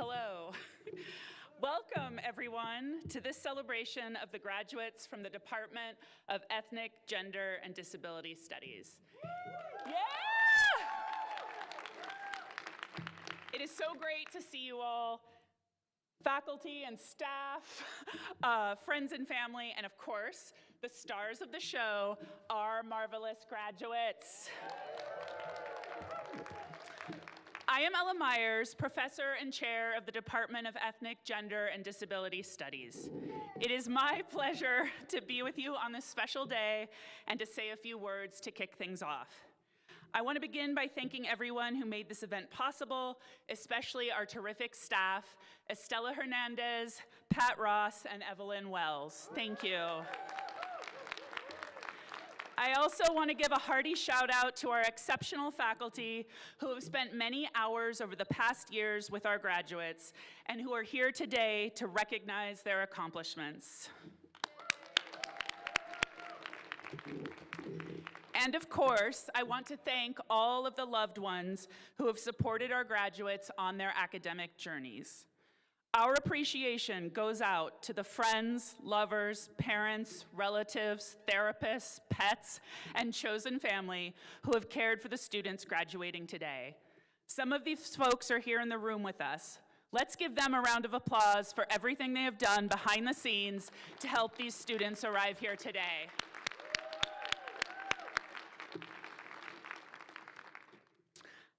Hello. Welcome, everyone, to this celebration of the graduates from the Department of Ethnic, Gender, and Disability Studies. Yeah! It is so great to see you all, faculty and staff, friends and family, and of course, the stars of the show, our marvelous graduates. I am Ella Myers, Professor and Chair of the Department of Ethnic, Gender, and Disability Studies. It is my pleasure to be with you on this special day and to say a few words to kick things off. I want to begin by thanking everyone who made this event possible, especially our terrific staff, Estella Hernandez, Pat Ross, and Evelyn Wells. Thank you. I also want to give a hearty shout out to our exceptional faculty who have spent many hours over the past years with our graduates and who are here today to recognize their accomplishments. And of course, I want to thank all of the loved ones who have supported our graduates on their academic journeys. Our appreciation goes out to the friends, lovers, parents, relatives, therapists, pets, and chosen family who have cared for the students graduating today. Some of these folks are here in the room with us. Let's give them a round of applause for everything they have done behind the scenes to help these students arrive here today.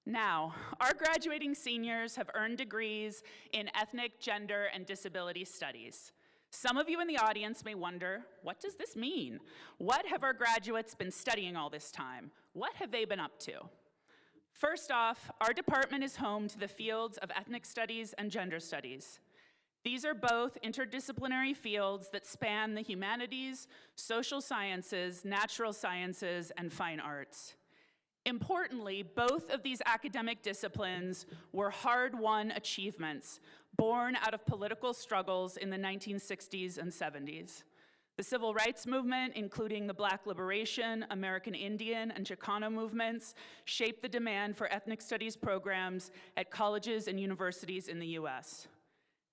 Now, our graduating seniors have earned degrees in ethnic, gender, and disability studies. Some of you in the audience may wonder, what does this mean? What have our graduates been studying all this time? What have they been up to? First off, our department is home to the fields of ethnic studies and gender studies. These are both interdisciplinary fields that span the humanities, social sciences, natural sciences, and fine arts. Importantly, both of these academic disciplines were hard-won achievements born out of political struggles in the 1960s and 70s. The civil rights movement, including the Black Liberation, American Indian, and Chicano movements, shaped the demand for ethnic studies programs at colleges and universities in the US.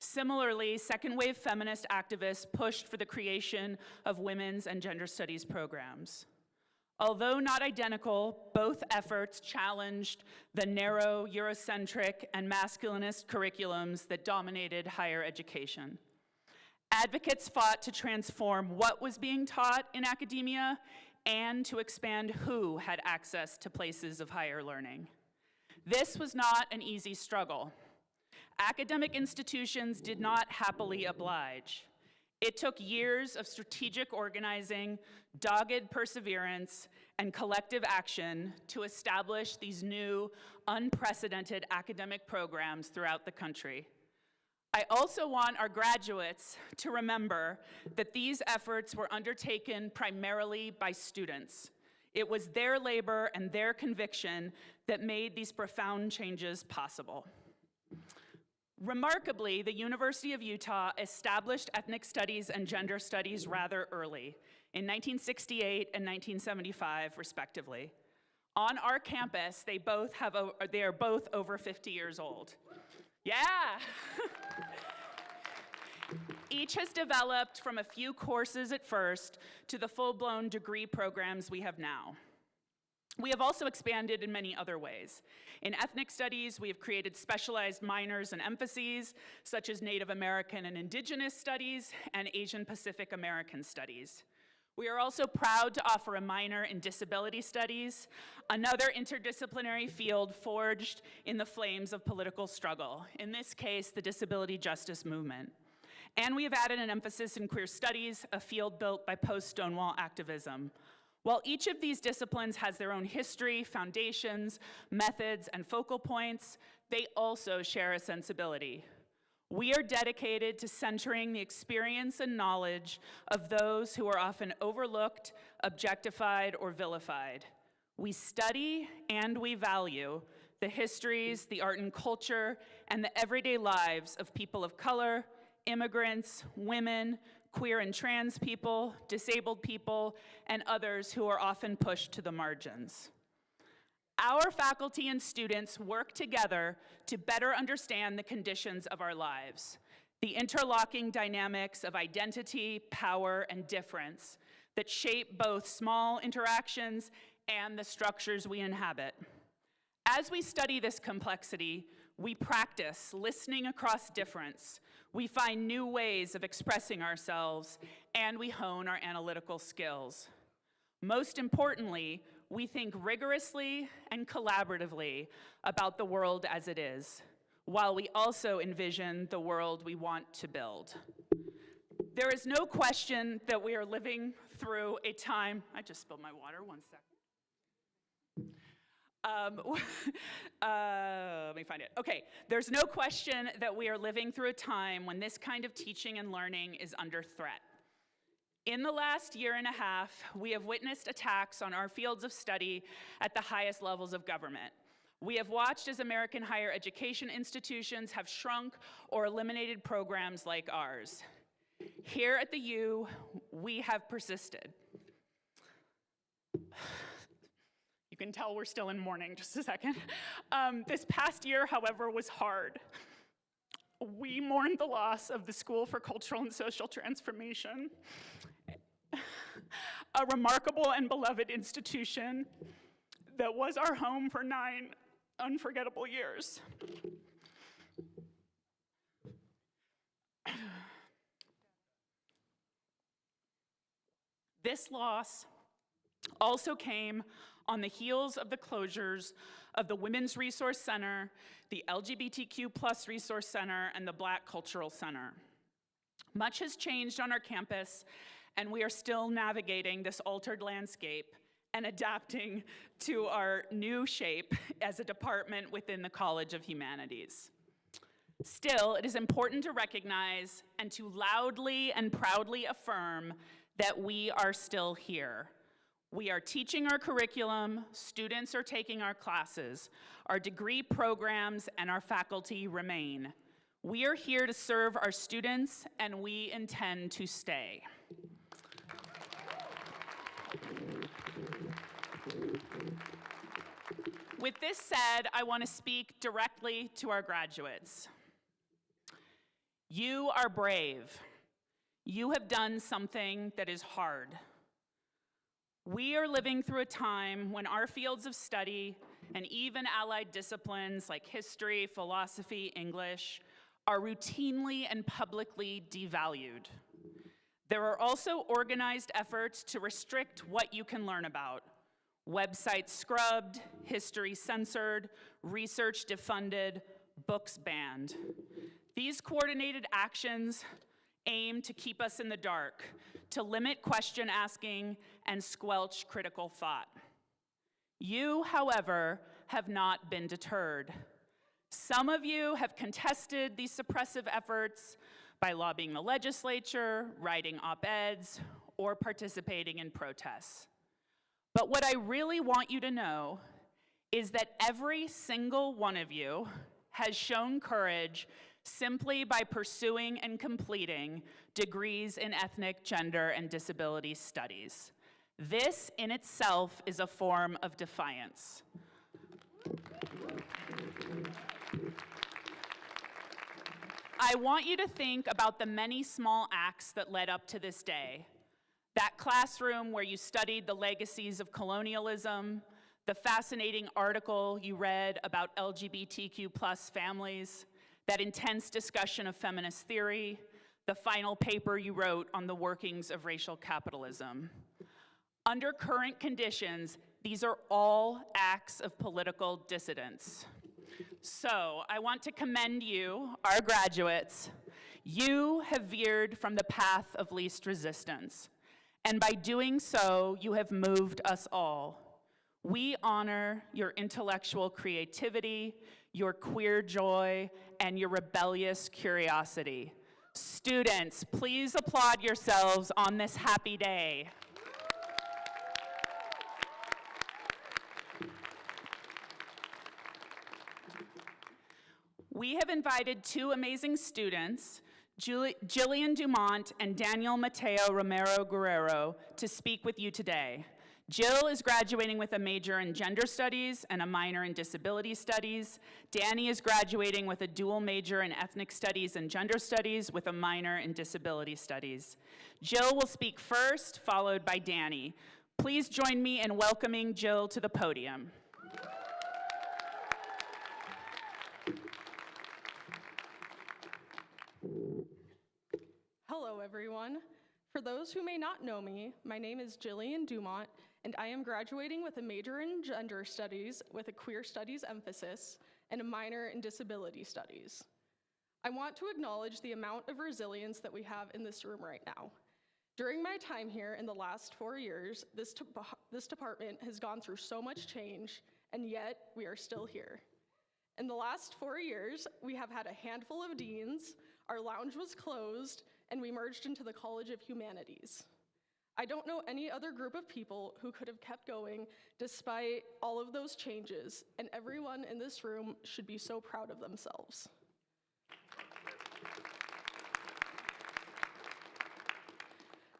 Similarly, second-wave feminist activists pushed for the creation of women's and gender studies programs. Although not identical, both efforts challenged the narrow, Eurocentric, and masculinist curriculums that dominated higher education. Advocates fought to transform what was being taught in academia and to expand who had access to places of higher learning. This was not an easy struggle. Academic institutions did not happily oblige. It took years of strategic organizing, dogged perseverance, and collective action to establish these new, unprecedented academic programs throughout the country. I also want our graduates to remember that these efforts were undertaken primarily by students. It was their labor and their conviction that made these profound changes possible. Remarkably, the University of Utah established ethnic studies and gender studies rather early, in 1968 and 1975, respectively. On our campus, they are both over 50 years old. Yeah! Each has developed from a few courses at first to the full-blown degree programs we have now. We have also expanded in many other ways. In ethnic studies, we have created specialized minors and emphases, such as Native American and Indigenous studies and Asian Pacific American studies. We are also proud to offer a minor in disability studies, another interdisciplinary field forged in the flames of political struggle, in this case, the disability justice movement. And we have added an emphasis in queer studies, a field built by post-Stonewall activism. While each of these disciplines has their own history, foundations, methods, and focal points, they also share a sensibility. We are dedicated to centering the experience and knowledge of those who are often overlooked, objectified, or vilified. We study and we value the histories, the art and culture, and the everyday lives of people of color, immigrants, women, queer and trans people, disabled people, and others who are often pushed to the margins. Our faculty and students work together to better understand the conditions of our lives, the interlocking dynamics of identity, power, and difference that shape both small interactions and the structures we inhabit. As we study this complexity, we practice listening across difference. We find new ways of expressing ourselves, and we hone our analytical skills. Most importantly, we think rigorously and collaboratively about the world as it is, while we also envision the world we want to build. There is no question that we are living through a time, I just spilled my water, 1 second. Let me find it. Okay, there's no question that we are living through a time when this kind of teaching and learning is under threat. In the last year and a half, we have witnessed attacks on our fields of study at the highest levels of government. We have watched as American higher education institutions have shrunk or eliminated programs like ours. Here at the U, we have persisted. You can tell we're still in mourning, just a second. This past year, however, was hard. We mourned the loss of the School for Cultural and Social Transformation, a remarkable and beloved institution that was our home for 9 unforgettable years. This loss also came on the heels of the closures of the Women's Resource Center, the LGBTQ+ Resource Center, and the Black Cultural Center. Much has changed on our campus, and we are still navigating this altered landscape and adapting to our new shape as a department within the College of Humanities. Still, it is important to recognize and to loudly and proudly affirm that we are still here. We are teaching our curriculum, students are taking our classes, our degree programs and our faculty remain. We are here to serve our students, and we intend to stay. With this said, I want to speak directly to our graduates. You are brave. You have done something that is hard. We are living through a time when our fields of study and even allied disciplines like history, philosophy, English are routinely and publicly devalued. There are also organized efforts to restrict what you can learn about. Websites scrubbed, history censored, research defunded, books banned. These coordinated actions aim to keep us in the dark, to limit question asking and squelch critical thought. You, however, have not been deterred. Some of you have contested these suppressive efforts by lobbying the legislature, writing op-eds, or participating in protests. But what I really want you to know is that every single one of you has shown courage simply by pursuing and completing degrees in ethnic, gender, and disability studies. This in itself is a form of defiance. I want you to think about the many small acts that led up to this day. That classroom where you studied the legacies of colonialism, the fascinating article you read about LGBTQ+ families, that intense discussion of feminist theory, the final paper you wrote on the workings of racial capitalism. Under current conditions, these are all acts of political dissidence. So I want to commend you, our graduates. You have veered from the path of least resistance, and by doing so, you have moved us all. We honor your intellectual creativity, your queer joy, and your rebellious curiosity. Students, please applaud yourselves on this happy day. We have invited two amazing students, Jillian Dumont and Daniel Mateo Romero Guerrero, to speak with you today. Jill is graduating with a major in gender studies and a minor in disability studies. Danny is graduating with a dual major in ethnic studies and gender studies with a minor in disability studies. Jill will speak first, followed by Danny. Please join me in welcoming Jill to the podium. Hello, everyone. For those who may not know me, my name is Jillian Dumont, and I am graduating with a major in gender studies with a queer studies emphasis and a minor in disability studies. I want to acknowledge the amount of resilience that we have in this room right now. During my time here in the last 4 years, this department has gone through so much change, and yet we are still here. In the last 4 years, we have had a handful of deans, our lounge was closed, and we merged into the College of Humanities. I don't know any other group of people who could have kept going despite all of those changes, and everyone in this room should be so proud of themselves.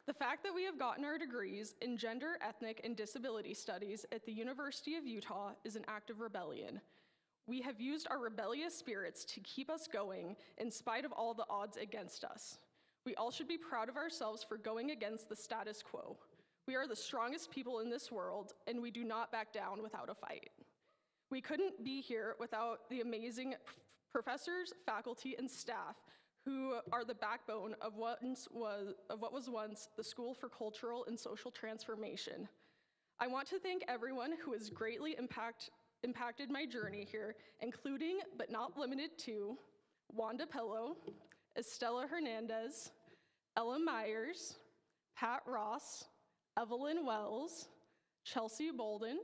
The fact that we have gotten our degrees in gender, ethnic, and disability studies at the University of Utah is an act of rebellion. We have used our rebellious spirits to keep us going in spite of all the odds against us. We all should be proud of ourselves for going against the status quo. We are the strongest people in this world, and we do not back down without a fight. We couldn't be here without the amazing professors, faculty, and staff who are the backbone of what was once the School for Cultural and Social Transformation. I want to thank everyone who has greatly impacted my journey here, including, but not limited to, Wanda Pello, Estella Hernandez, Ella Myers, Pat Ross, Evelyn Wells, Chelsea Bolden,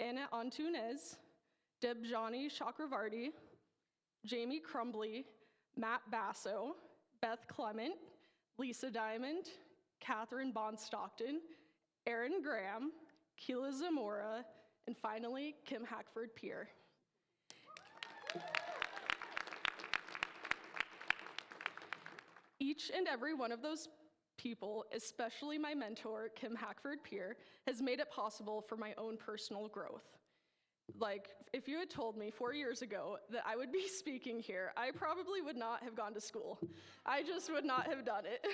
Anna Antunes, Debjani Chakravarti, Jamie Crumbly, Matt Basso, Beth Clement, Lisa Diamond, Catherine Bond-Stockton, Erin Graham, Keela Zamora, and finally, Kim Hackford-Peer. Each and every one of those people, especially my mentor, Kim Hackford-Peer, has made it possible for my own personal growth. Like, if you had told me 4 years ago that I would be speaking here, I probably would not have gone to school. I just would not have done it.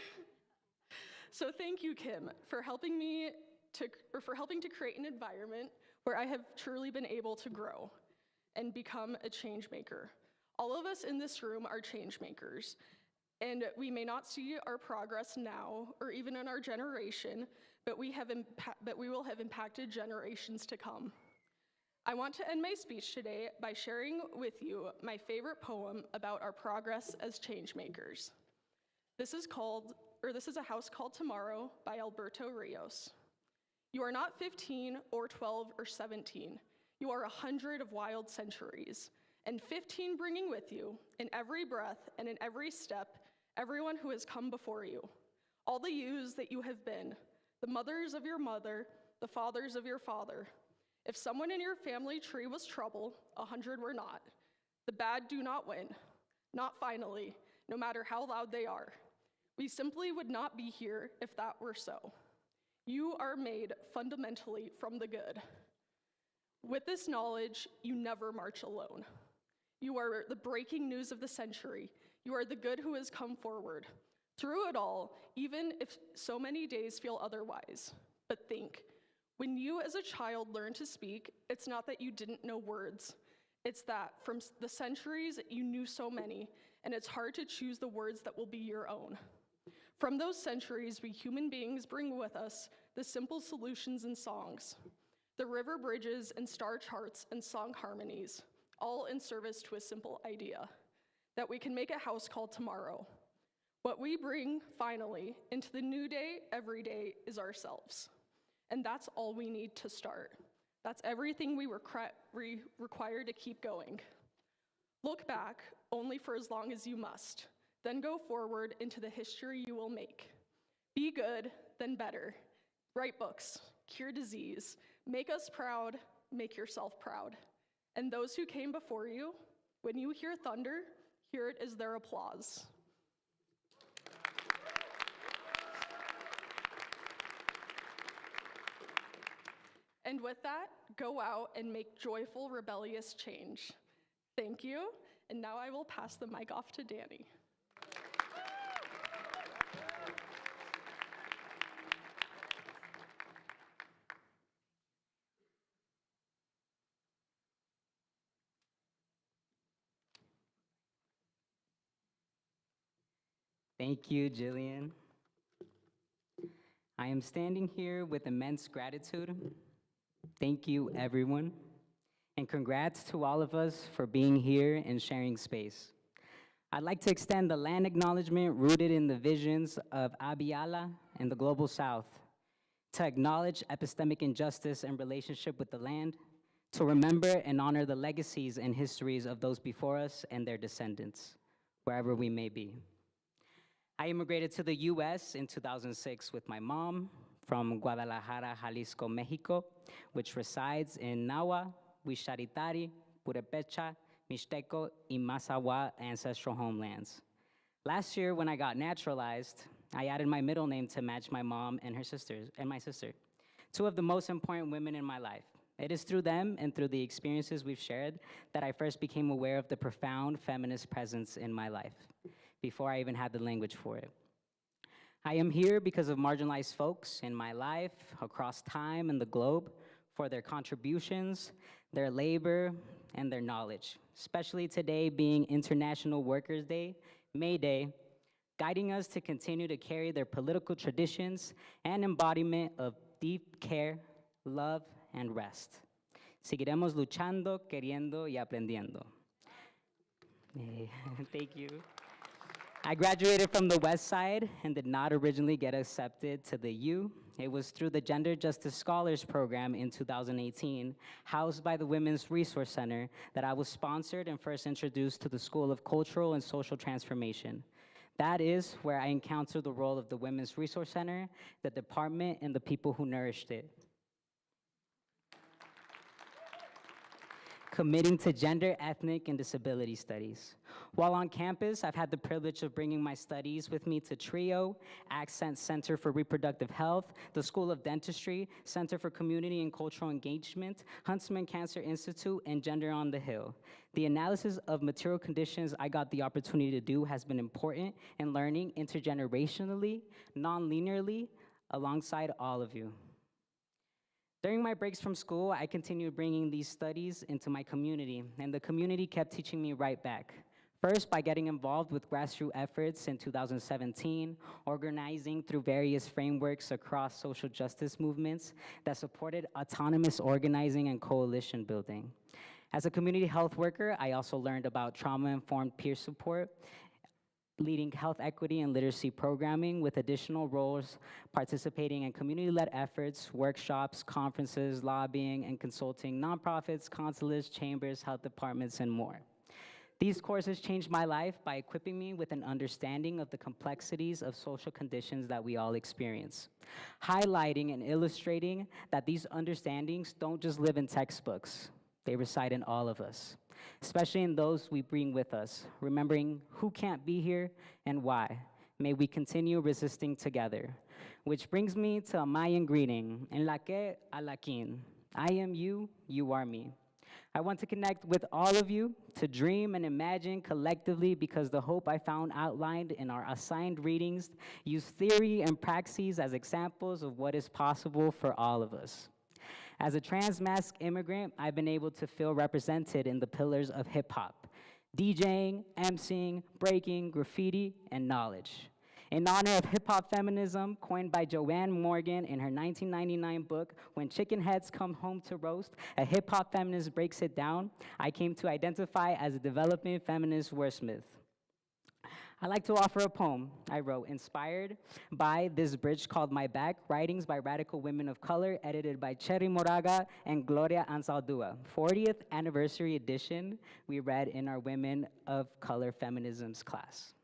So thank you, Kim, for helping to create an environment where I have truly been able to grow and become a change maker. All of us in this room are change makers, and we may not see our progress now or even in our generation, but we will have impacted generations to come. I want to end my speech today by sharing with you my favorite poem about our progress as change makers. This is A House Called Tomorrow by Alberto Rios. You are not 15 or 12 or 17. You are 100 of wild centuries, and 15 bringing with you, in every breath and in every step, everyone who has come before you. All the yous that you have been, the mothers of your mother, the fathers of your father. If someone in your family tree was trouble, 100 were not. The bad do not win, not finally, no matter how loud they are. We simply would not be here if that were so. You are made fundamentally from the good. With this knowledge, you never march alone. You are the breaking news of the century. You are the good who has come forward. Through it all, even if so many days feel otherwise. But think, when you as a child learn to speak, it's not that you didn't know words. It's that from the centuries, you knew so many, and it's hard to choose the words that will be your own. From those centuries, we human beings bring with us the simple solutions and songs, the river bridges and star charts and song harmonies, all in service to a simple idea, that we can make a house called tomorrow. What we bring, finally, into the new day, every day, is ourselves. And that's all we need to start. That's everything we require to keep going. Look back only for as long as you must. Then go forward into the history you will make. Be good, then better. Write books, cure disease, make us proud, make yourself proud. And those who came before you, when you hear thunder, hear it as their applause. And with that, go out and make joyful, rebellious change. Thank you. And now I will pass the mic off to Danny. Thank you, Jillian. I am standing here with immense gratitude. Thank you, everyone. And congrats to all of us for being here and sharing space. I'd like to extend the land acknowledgement rooted in the visions of Abiyala and the Global South, to acknowledge epistemic injustice and relationship with the land, to remember and honor the legacies and histories of those before us and their descendants, wherever we may be. I immigrated to the US in 2006 with my mom from Guadalajara, Jalisco, Mexico, which resides in Nahua, Huixaritari, Purepecha, Mixteco, and Mazawa ancestral homelands. Last year, when I got naturalized, I added my middle name to match my mom and her sisters, and my sister, two of the most important women in my life. It is through them and through the experiences we've shared that I first became aware of the profound feminist presence in my life, before I even had the language for it. I am here because of marginalized folks in my life, across time and the globe, for their contributions, their labor, and their knowledge, especially today being International Workers' Day, May Day, guiding us to continue to carry their political traditions and embodiment of deep care, love, and rest. Seguiremos luchando, queriendo, y aprendiendo. Thank you. I graduated from the West Side and did not originally get accepted to the U. It was through the Gender Justice Scholars Program in 2018, housed by the Women's Resource Center, that I was sponsored and first introduced to the School of Cultural and Social Transformation. That is where I encountered the role of the Women's Resource Center, the department, and the people who nourished it. Committing to gender, ethnic, and disability studies. While on campus, I've had the privilege of bringing my studies with me to TRIO, Accent Center for Reproductive Health, the School of Dentistry, Center for Community and Cultural Engagement, Huntsman Cancer Institute, and Gender on the Hill. The analysis of material conditions I got the opportunity to do has been important in learning intergenerationally, non-linearly, alongside all of you. During my breaks from school, I continued bringing these studies into my community, and the community kept teaching me right back. First, by getting involved with grassroots efforts in 2017, organizing through various frameworks across social justice movements that supported autonomous organizing and coalition building. As a community health worker, I also learned about trauma-informed peer support, leading health equity and literacy programming, with additional roles participating in community-led efforts, workshops, conferences, lobbying, and consulting nonprofits, consulates, chambers, health departments, and more. These courses changed my life by equipping me with an understanding of the complexities of social conditions that we all experience, highlighting and illustrating that these understandings don't just live in textbooks, they reside in all of us, especially in those we bring with us, remembering who can't be here and why. May we continue resisting together. Which brings me to a Mayan greeting, En la que alakin. I am you, you are me. I want to connect with all of you to dream and imagine collectively, because the hope I found outlined in our assigned readings use theory and praxis as examples of what is possible for all of us. As a trans-mask immigrant, I've been able to feel represented in the pillars of hip-hop, DJing, emceeing, breaking, graffiti, and knowledge. In honor of hip-hop feminism, coined by Joanne Morgan in her 1999 book, When Chicken Heads Come Home to Roast, a hip-hop feminist breaks it down, I came to identify as a developing feminist wordsmith. I'd like to offer a poem I wrote, inspired by this bridge called My Back, writings by radical women of color, edited by Cherry Moraga and Gloria Anzaldúa. 40th anniversary edition we read in our Women of Color Feminisms class.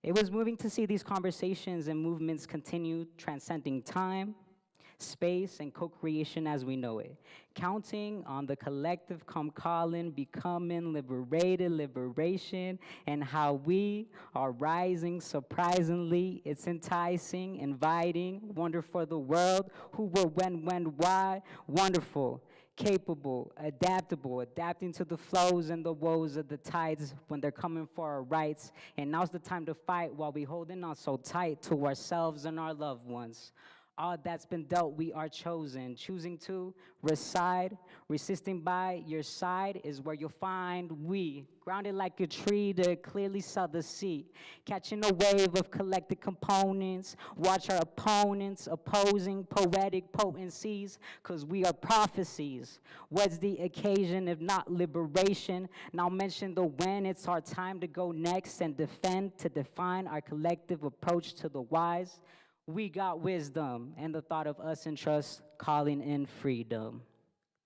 It was moving to see these conversations and movements continue transcending time, space, and co-creation as we know it. Counting on the collective come calling, becoming liberated, liberation, and how we are rising surprisingly. It's enticing, inviting, wonder for the world, who, were, when, why, wonderful, capable, adaptable, adapting to the flows and the woes of the tides when they're coming for our rights. And now's the time to fight while we holding on so tight to ourselves and our loved ones. All that's been dealt, we are chosen. Choosing to reside, resisting by your side is where you'll find we. Grounded like a tree to clearly saw the sea. Catching a wave of collected components. Watch our opponents opposing poetic potencies, cause we are prophecies. What's the occasion if not liberation? Now mention the when, it's our time to go next and defend, to define our collective approach to the wise. We got wisdom and the thought of us in trust, calling in freedom.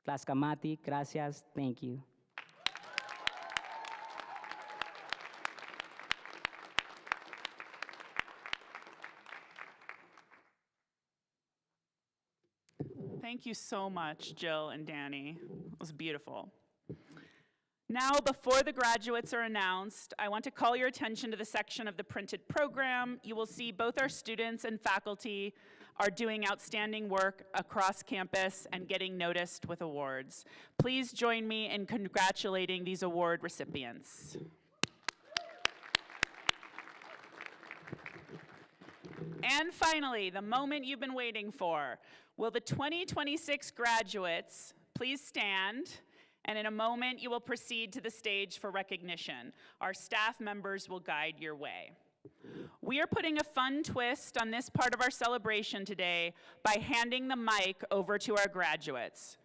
Tlaxcamati, gracias, thank you. Thank you so much, Jill and Danny. It was beautiful. Now, before the graduates are announced, I want to call your attention to the section of the printed program. You will see both our students and faculty are doing outstanding work across campus and getting noticed with awards. Please join me in congratulating these award recipients. And finally, the moment you've been waiting for. Will the 2026 graduates please stand? And in a moment, you will proceed to the stage for recognition. Our staff members will guide your way. We are putting a fun twist on this part of our celebration today by handing the mic over to our graduates.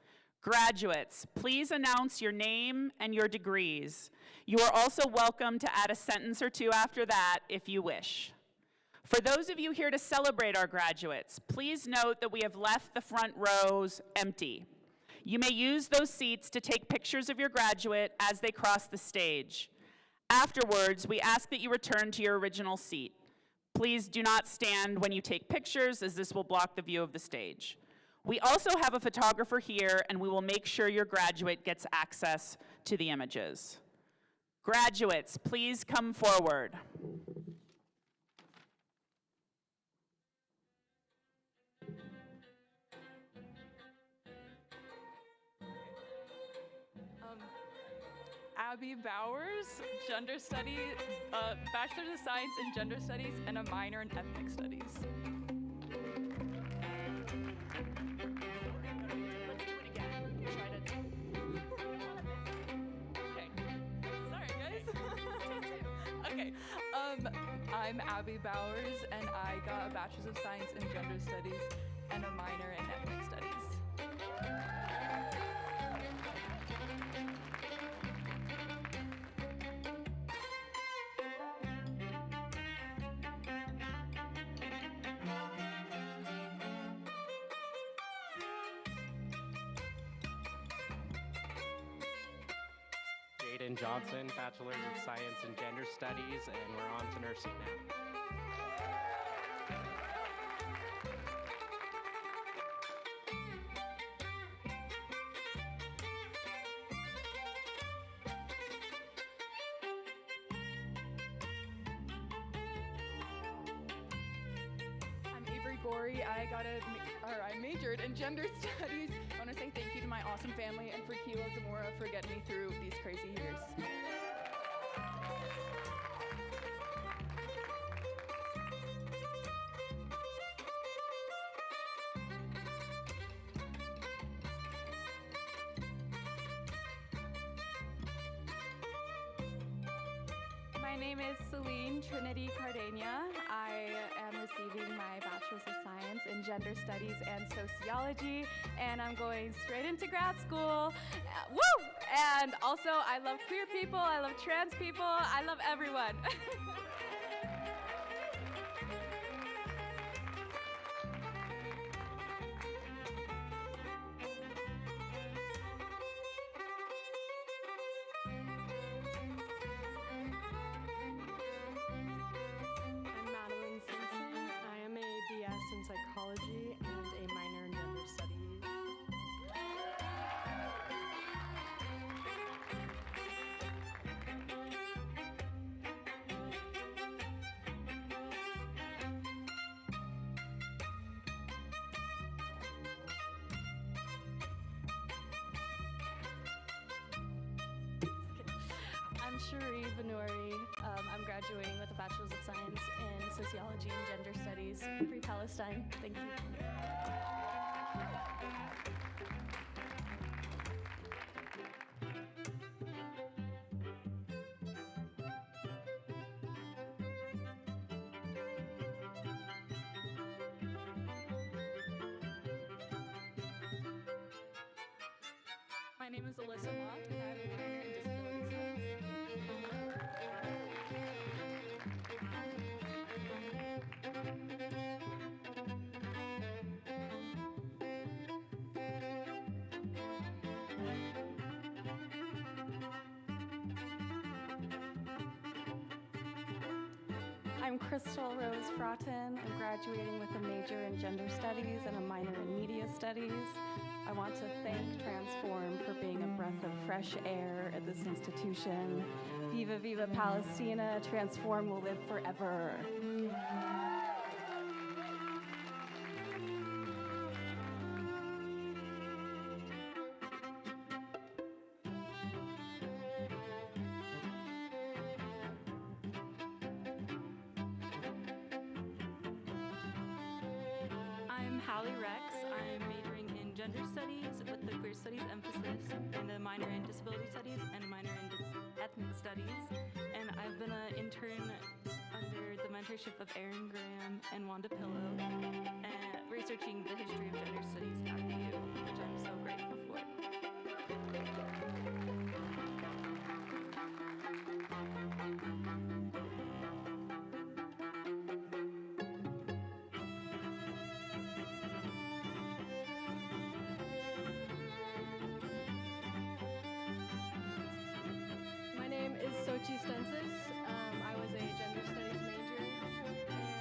Graduates, please announce your name and your degrees. You are also welcome to add a sentence or two after that if you wish. For those of you here to celebrate our graduates, please note that we have left the front rows empty. You may use those seats to take pictures of your graduate as they cross the stage. Afterwards, we ask that you return to your original seat. Please do not stand when you take pictures, as this will block the view of the stage. We also have a photographer here, and we will make sure your graduate gets access to the images. Graduates, please come forward. Abby Bowers, Gender Studies, Bachelor's of Science in Gender Studies and a minor in Ethnic Studies. Let's do it again. Okay. Sorry, guys. Okay. I'm Abby Bowers, and I got a Bachelor's of Science in Gender Studies and a minor in Ethnic Studies. Jaden Johnson, Bachelor's of Science in Gender Studies, and we're on to nursing now. I'm Avery Gorey. I majored in gender studies. I want to say thank you to my awesome family and for Kilo Zamora for getting me through these crazy years. My name is Celine Trinity Cardenia. I am receiving my Bachelor's of Science in Gender Studies and Sociology, and I'm going straight into grad school. Woo! And also, I love queer people, I love trans people, I love everyone. I'm Madeline Simpson. I am a BS in psychology and a minor in gender Cherie Benouri. I'm graduating with a Bachelor's of Science in Sociology and Gender Studies, pre-Palestine. Thank you. My name is Alyssa Mott, and I have a minor in disability studies. I'm Crystal Rose Fratton. I'm graduating with a major in gender studies and a minor in media studies. I want to thank Transform for being a breath of fresh air at this institution. Viva, viva Palestina. Transform will live forever. I'm Hallie Rex. I'm majoring in gender studies with the queer studies emphasis and a minor in disability studies and a minor in ethnic studies. And I've been an intern under the mentorship of Erin Graham and Wanda Pillow, researching the history of gender studies at BU, which I'm so grateful for. My name is Sochi Stensis. I was a gender studies major,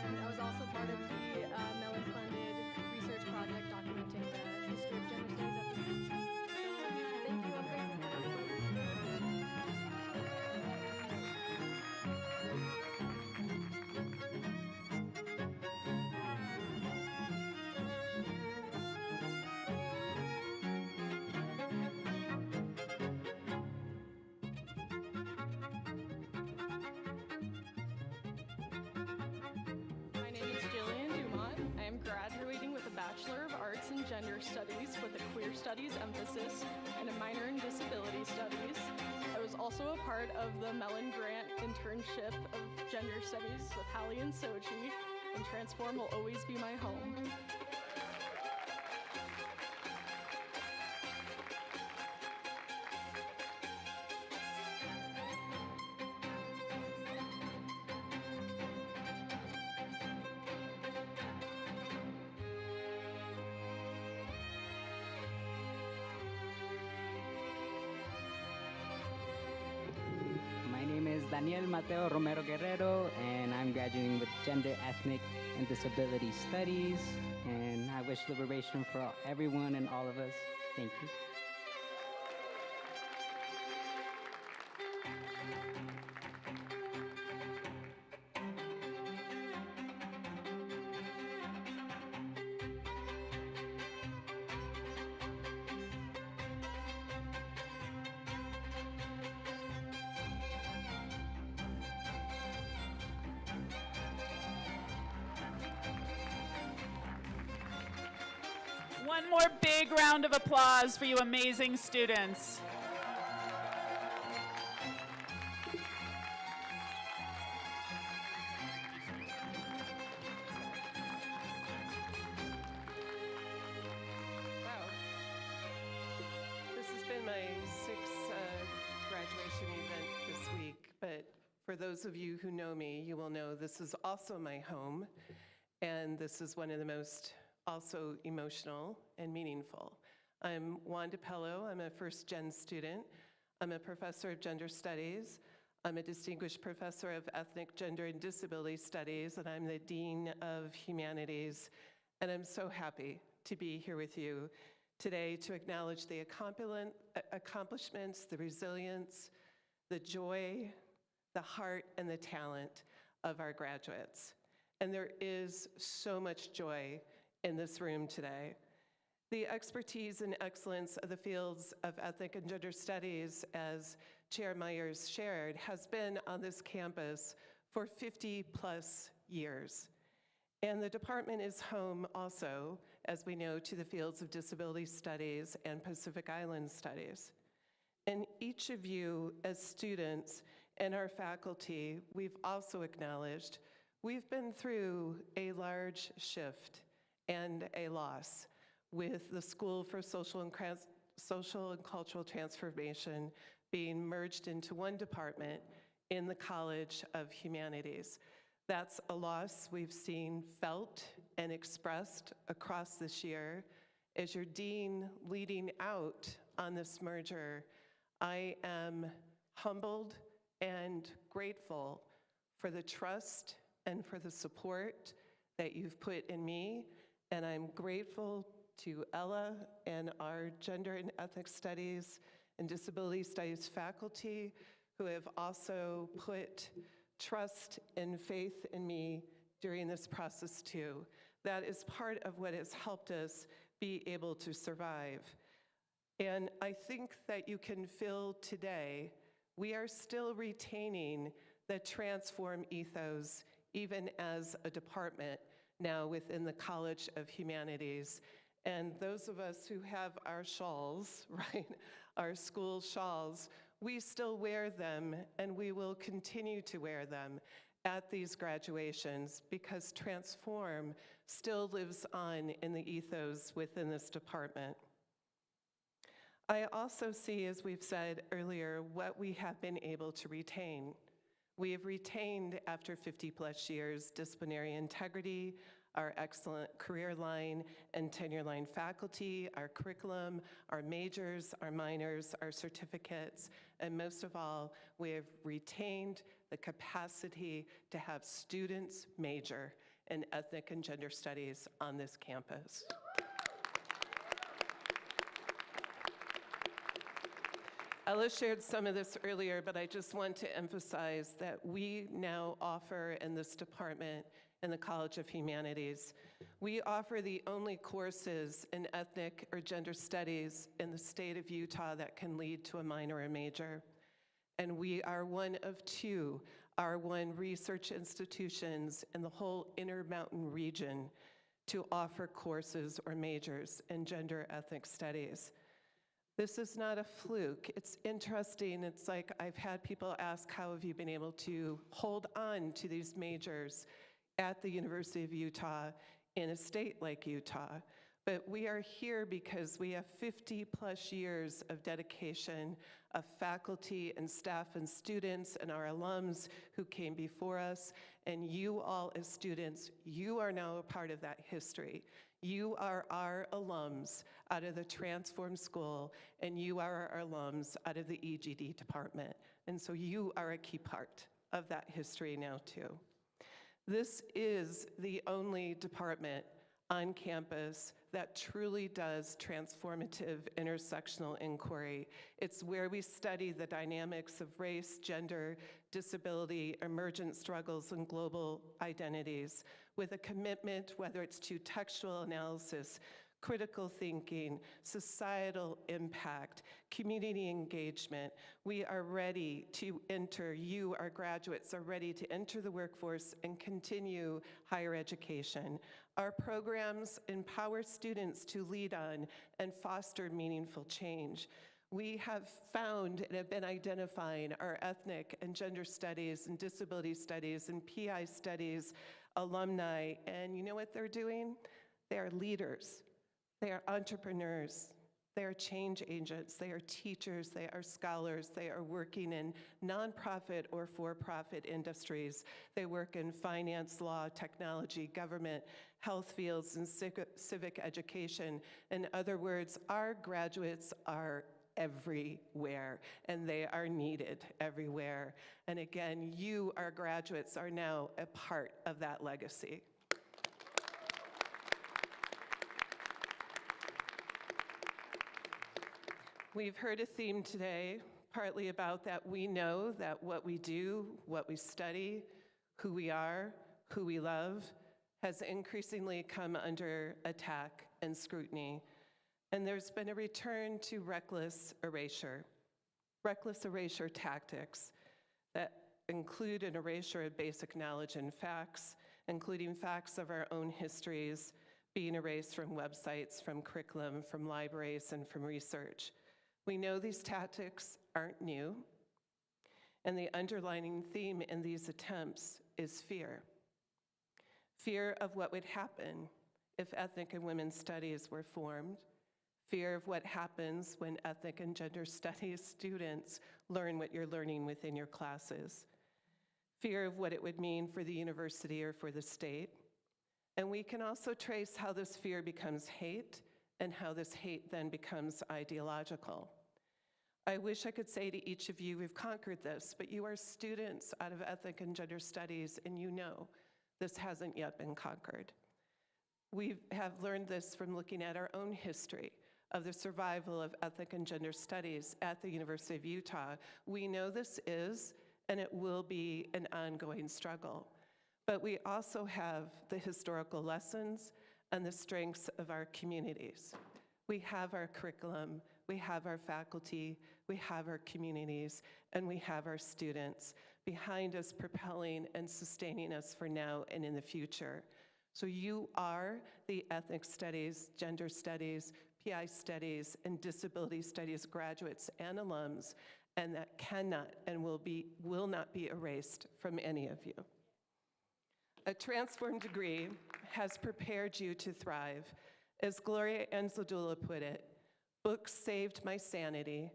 and I was also part of the Mellon-funded research project documenting the history of gender studies at the U. Thank you. I'm grateful for that. My name is Jillian Dumont. I am graduating with a Bachelor of Arts in Gender Studies with a queer studies emphasis and a minor in disability studies. I was also a part of the Mellon Grant internship of gender studies with Hallie and Sochi, and Transform will always be my home. My name is Daniel Mateo Romero Guerrero, and I'm graduating with Gender, Ethnic, and Disability Studies. And I wish liberation for everyone and all of us. Thank you. One more big round of applause for you amazing students. Wow. This has been my sixth graduation event this week, but for those of you who know me, you will know this is also my home, and this is one of the most also emotional and meaningful. I'm Wanda Pello. I'm a first-gen student. I'm a professor of gender studies. I'm a distinguished professor of ethnic, gender, and disability studies, and I'm the dean of humanities. And I'm so happy to be here with you today to acknowledge the accomplishments, the resilience, the joy, the heart, and the talent of our graduates. And there is so much joy in this room today. The expertise and excellence of the fields of ethnic and gender studies, as Chair Myers shared, has been on this campus for 50-plus years. And the department is home also, as we know, to the fields of disability studies and Pacific Island studies. And each of you as students and our faculty, we've also acknowledged, we've been through a large shift and a loss with the School for Social and Cultural Transformation being merged into one department in the College of Humanities. That's a loss we've seen felt and expressed across this year. As your dean leading out on this merger, I am humbled and grateful for the trust and for the support that you've put in me, and I'm grateful to Ella and our Gender and Ethnic Studies and Disability Studies faculty who have also put trust and faith in me during this process too. That is part of what has helped us be able to survive. And I think that you can feel today, we are still retaining the transform ethos even as a department now within the College of Humanities. And those of us who have our shawls, right, our school shawls, we still wear them and we will continue to wear them at these graduations because transform still lives on in the ethos within this department. I also see, as we've said earlier, what we have been able to retain. We have retained, after 50-plus years, disciplinary integrity, our excellent career line and tenure line faculty, our curriculum, our majors, our minors, our certificates, and most of all, we have retained the capacity to have students major in ethnic and gender studies on this campus. Ella shared some of this earlier, but I just want to emphasize that we now offer in this department in the College of Humanities, we offer the only courses in ethnic or gender studies in the state of Utah that can lead to a minor or major. And we are one of two R1 research institutions in the whole Intermountain region to offer courses or majors in gender ethnic studies. This is not a fluke. It's interesting. It's like I've had people ask, how have you been able to hold on to these majors at the University of Utah in a state like Utah? But we are here because we have 50-plus years of dedication of faculty and staff and students and our alums who came before us. And you all as students, you are now a part of that history. You are our alums out of the Transform School, and you are our alums out of the EGD department. And so you are a key part of that history now too. This is the only department on campus that truly does transformative intersectional inquiry. It's where we study the dynamics of race, gender, disability, emergent struggles, and global identities with a commitment, whether it's to textual analysis, critical thinking, societal impact, community engagement. We are ready to enter, you, our graduates, are ready to enter the workforce and continue higher education. Our programs empower students to lead on and foster meaningful change. We have found and have been identifying our ethnic and gender studies and disability studies and PI studies alumni, and you know what they're doing? They are leaders. They are entrepreneurs, they are change agents, they are teachers, they are scholars, they are working in nonprofit or for-profit industries. They work in finance, law, technology, government, health fields, and civic education. In other words, our graduates are everywhere, and they are needed everywhere. And again, you, our graduates, are now a part of that legacy. We've heard a theme today, partly about that we know that what we do, what we study, who we are, who we love, has increasingly come under attack and scrutiny. And there's been a return to reckless erasure tactics that include an erasure of basic knowledge and facts, including facts of our own histories being erased from websites, from curriculum, from libraries, and from research. We know these tactics aren't new, and the underlying theme in these attempts is fear. Fear of what would happen if ethnic and women's studies were formed, fear of what happens when ethnic and gender studies students learn what you're learning within your classes, fear of what it would mean for the university or for the state. And we can also trace how this fear becomes hate and how this hate then becomes ideological. I wish I could say to each of you, we've conquered this, but you are students out of ethnic and gender studies, and you know this hasn't yet been conquered. We have learned this from looking at our own history of the survival of ethnic and gender studies at the University of Utah. We know this is, and it will be, an ongoing struggle. But we also have the historical lessons and the strengths of our communities. We have our curriculum, we have our faculty, we have our communities, and we have our students behind us, propelling and sustaining us for now and in the future. So you are the ethnic studies, gender studies, PI studies, and disability studies graduates and alums, and that cannot and will not be erased from any of you. A transformed degree has prepared you to thrive. As Gloria Anzaldúa put it, books saved my sanity,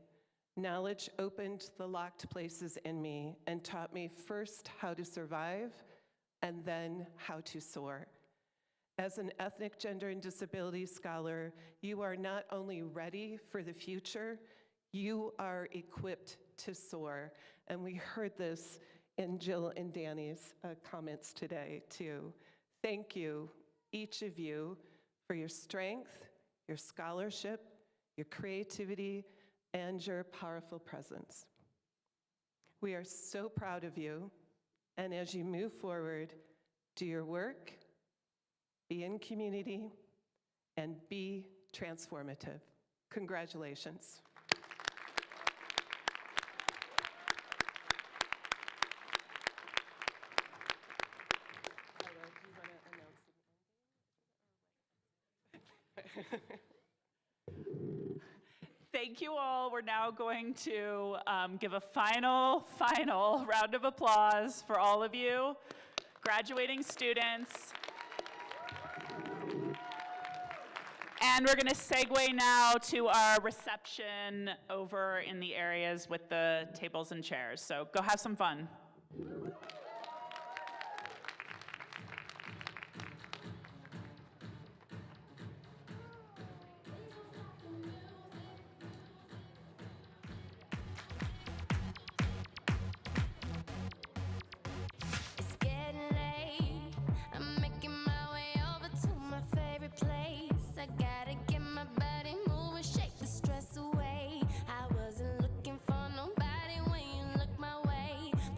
knowledge opened the locked places in me and taught me first how to survive and then how to soar. As an ethnic, gender, and disability scholar, you are not only ready for the future, you are equipped to soar. And we heard this in Jill and Danny's comments today, too. Thank you, each of you, for your strength, your scholarship, your creativity, and your powerful presence. We are so proud of you, and as you move forward, do your work, be in community, and be transformative. Congratulations. Thank you all. We're now going to give a final round of applause for all of you, graduating students. And we're going to segue now to our reception over in the areas with the tables and chairs. So go have some fun.